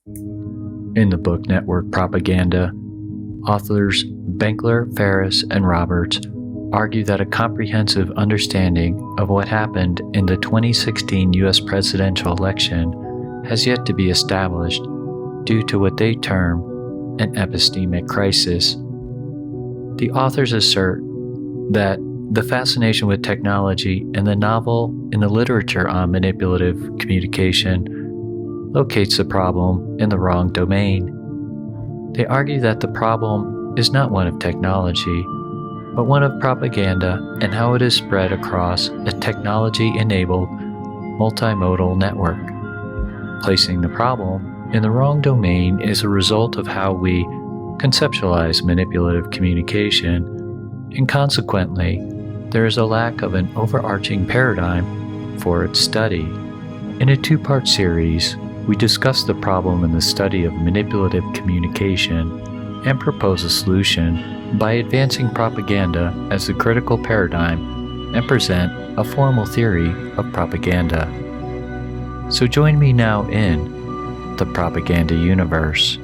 In the book Network Propaganda, authors Benkler, Ferris, and Roberts argue that a comprehensive understanding of what happened in the 2016 U.S. presidential election has yet to be established due to what they term an epistemic crisis. The authors assert that the fascination with technology and the novel in the literature on manipulative communication locates the problem in the wrong domain. They argue that the problem is not one of technology, but one of propaganda and how it is spread across a technology-enabled multimodal network. Placing the problem in the wrong domain is a result of how we conceptualize manipulative communication, and consequently, there is a lack of an overarching paradigm for its study. In a two-part series, we discuss the problem in the study of manipulative communication and propose a solution by advancing propaganda as the critical paradigm and present a formal theory of propaganda. So join me now in the Propaganda Universe.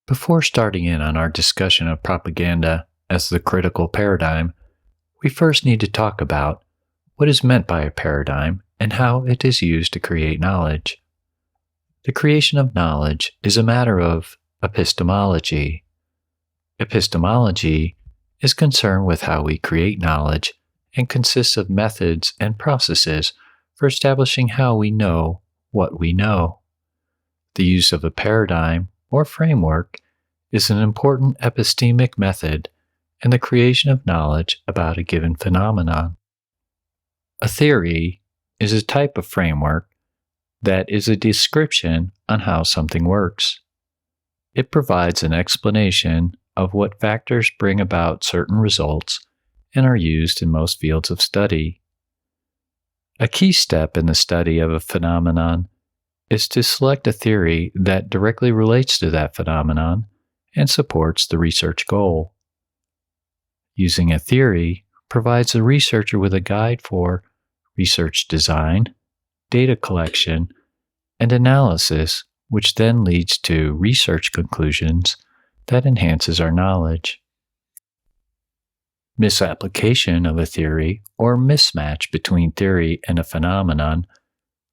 Before starting in on our discussion of propaganda as the critical paradigm, we first need to talk about what is meant by a paradigm and how it is used to create knowledge. The creation of knowledge is a matter of epistemology. Epistemology is concerned with how we create knowledge and consists of methods and processes for establishing how we know what we know. The use of a paradigm or framework is an important epistemic method in the creation of knowledge about a given phenomenon. A theory is a type of framework that is a description on how something works. It provides an explanation of what factors bring about certain results and are used in most fields of study. A key step in the study of a phenomenon is to select a theory that directly relates to that phenomenon and supports the research goal. Using a theory provides a researcher with a guide for research design, data collection, and analysis, which then leads to research conclusions that enhances our knowledge. Misapplication of a theory or mismatch between theory and a phenomenon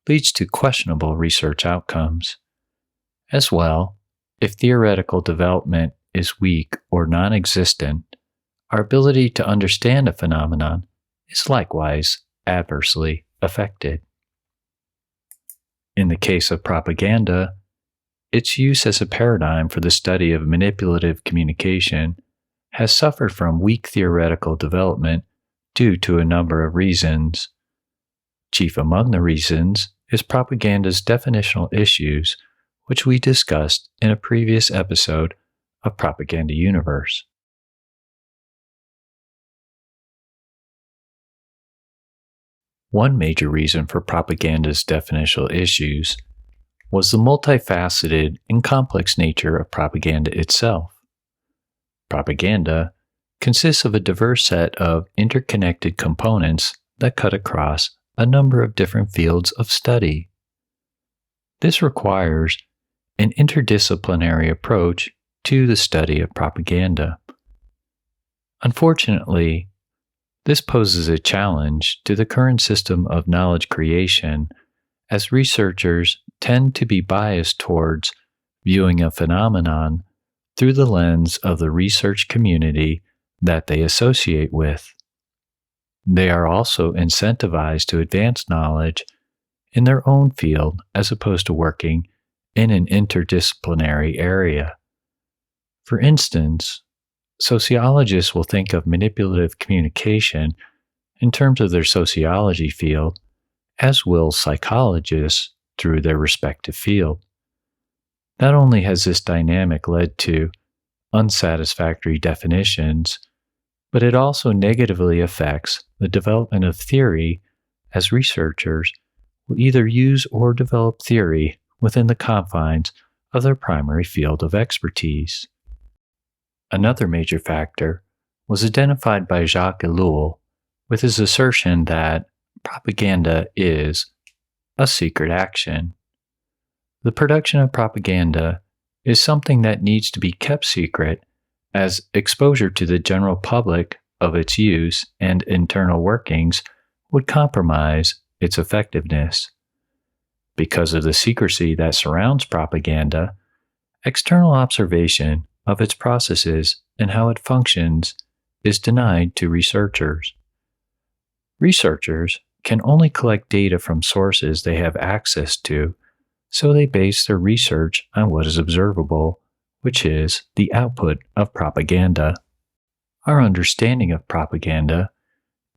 leads to questionable research outcomes. As well, if theoretical development is weak or non-existent, our ability to understand a phenomenon is likewise adversely affected. In the case of propaganda, its use as a paradigm for the study of manipulative communication has suffered from weak theoretical development due to a number of reasons. Chief among the reasons is propaganda's definitional issues, which we discussed in a previous episode of Propaganda Universe. One major reason for propaganda's definitional issues was the multifaceted and complex nature of propaganda itself. Propaganda consists of a diverse set of interconnected components that cut across a number of different fields of study. This requires an interdisciplinary approach to the study of propaganda. Unfortunately, this poses a challenge to the current system of knowledge creation, as researchers tend to be biased towards viewing a phenomenon through the lens of the research community that they associate with. They are also incentivized to advance knowledge in their own field as opposed to working in an interdisciplinary area. For instance, sociologists will think of manipulative communication in terms of their sociology field, as will psychologists through their respective field. Not only has this dynamic led to unsatisfactory definitions, but it also negatively affects the development of theory, as researchers will either use or develop theory within the confines of their primary field of expertise. Another major factor was identified by Jacques Ellul with his assertion that propaganda is a secret action. The production of propaganda is something that needs to be kept secret, as exposure to the general public of its use and internal workings would compromise its effectiveness. Because of the secrecy that surrounds propaganda, external observation of its processes and how it functions is denied to researchers. Researchers can only collect data from sources they have access to, so they base their research on what is observable, which is the output of propaganda. Our understanding of propaganda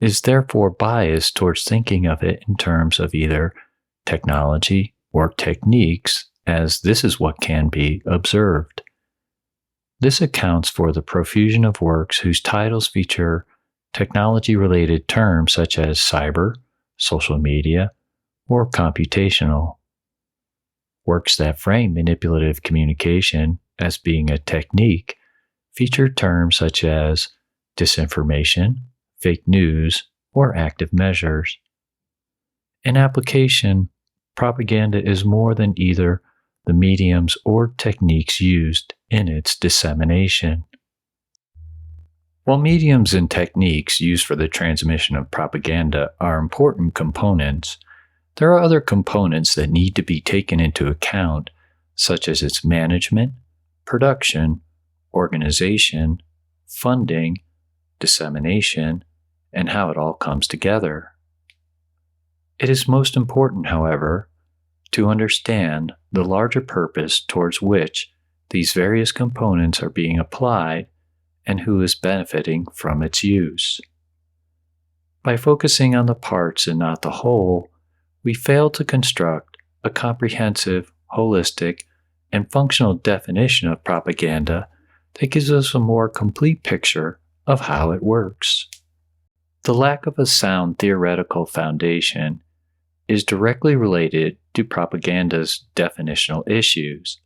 is therefore biased towards thinking of it in terms of either technology or techniques, as this is what can be observed. This accounts for the profusion of works whose titles feature technology-related terms such as cyber, social media, or computational. Works that frame manipulative communication as being a technique feature terms such as disinformation, fake news, or active measures. In application, propaganda is more than either the mediums or techniques used in its dissemination. While mediums and techniques used for the transmission of propaganda are important components, there are other components that need to be taken into account, such as its management, production, organization, funding, dissemination, and how it all comes together. It is most important, however, to understand the larger purpose towards which these various components are being applied and who is benefiting from its use. By focusing on the parts and not the whole, we fail to construct a comprehensive, holistic, and functional definition of propaganda that gives us a more complete picture of how it works. The lack of a sound theoretical foundation is directly related to propaganda's definitional issues.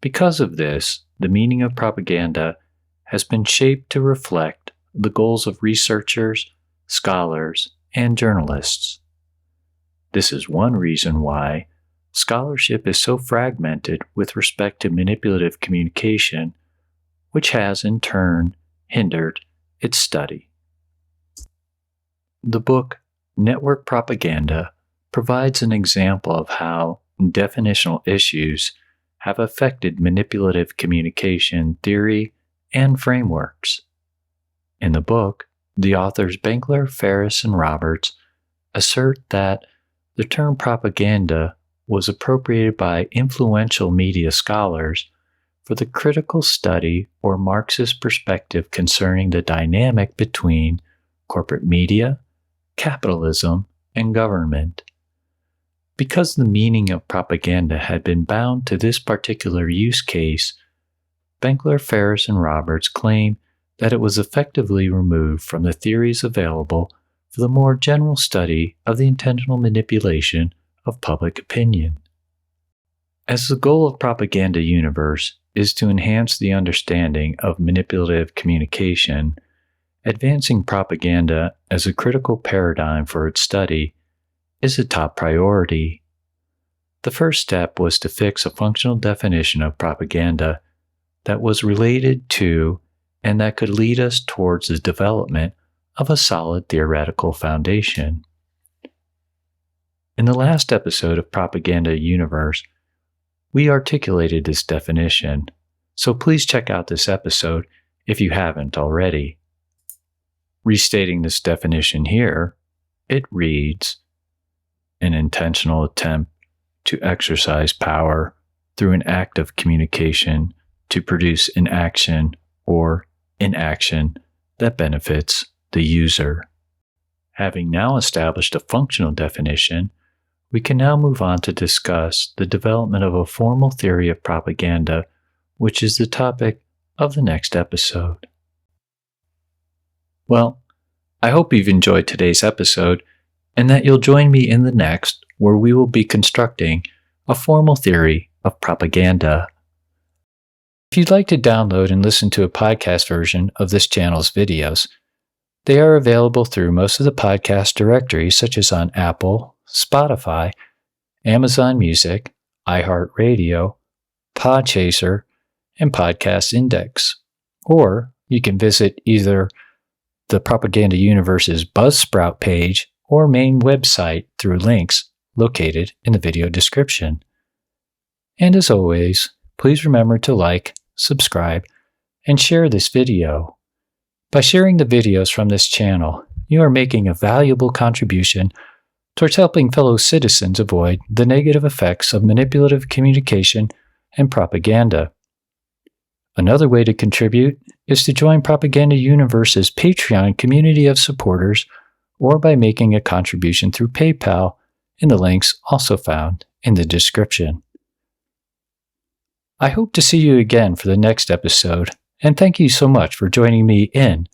Because of this, the meaning of propaganda has been shaped to reflect the goals of researchers, scholars, and journalists. This is one reason why scholarship is so fragmented with respect to manipulative communication, which has in turn hindered its study. The book Network Propaganda provides an example of how definitional issues have affected manipulative communication theory and frameworks. In the book, the authors Benkler, Ferris, and Roberts assert that the term propaganda was appropriated by influential media scholars for the critical study or Marxist perspective concerning the dynamic between corporate media, capitalism, and government. Because the meaning of propaganda had been bound to this particular use case, Benkler, Ferris, and Roberts claim that it was effectively removed from the theories available for the more general study of the intentional manipulation of public opinion. As the goal of Propaganda Universe is to enhance the understanding of manipulative communication, advancing propaganda as a critical paradigm for its study is a top priority. The first step was to fix a functional definition of propaganda that was related to and that could lead us towards the development of a solid theoretical foundation. In the last episode of Propaganda Universe, we articulated this definition, so please check out this episode if you haven't already. Restating this definition here, it reads, an intentional attempt to exercise power through an act of communication to produce an action or inaction that benefits the user. Having now established a functional definition, we can now move on to discuss the development of a formal theory of propaganda, which is the topic of the next episode. Well, I hope you've enjoyed today's episode and that you'll join me in the next, where we will be constructing a formal theory of propaganda. If you'd like to download and listen to a podcast version of this channel's videos, they are available through most of the podcast directories, such as on Apple, Spotify, Amazon Music, iHeartRadio, Podchaser, and Podcast Index. Or you can visit either the Propaganda Universe's Buzzsprout page or main website through links located in the video description. And as always, please remember to like, subscribe, and share this video. By sharing the videos from this channel, you are making a valuable contribution towards helping fellow citizens avoid the negative effects of manipulative communication and propaganda. Another way to contribute is to join Propaganda Universe's Patreon community of supporters, or by making a contribution through PayPal in the links also found in the description. I hope to see you again for the next episode, and thank you so much for joining me in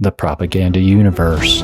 the Propaganda Universe.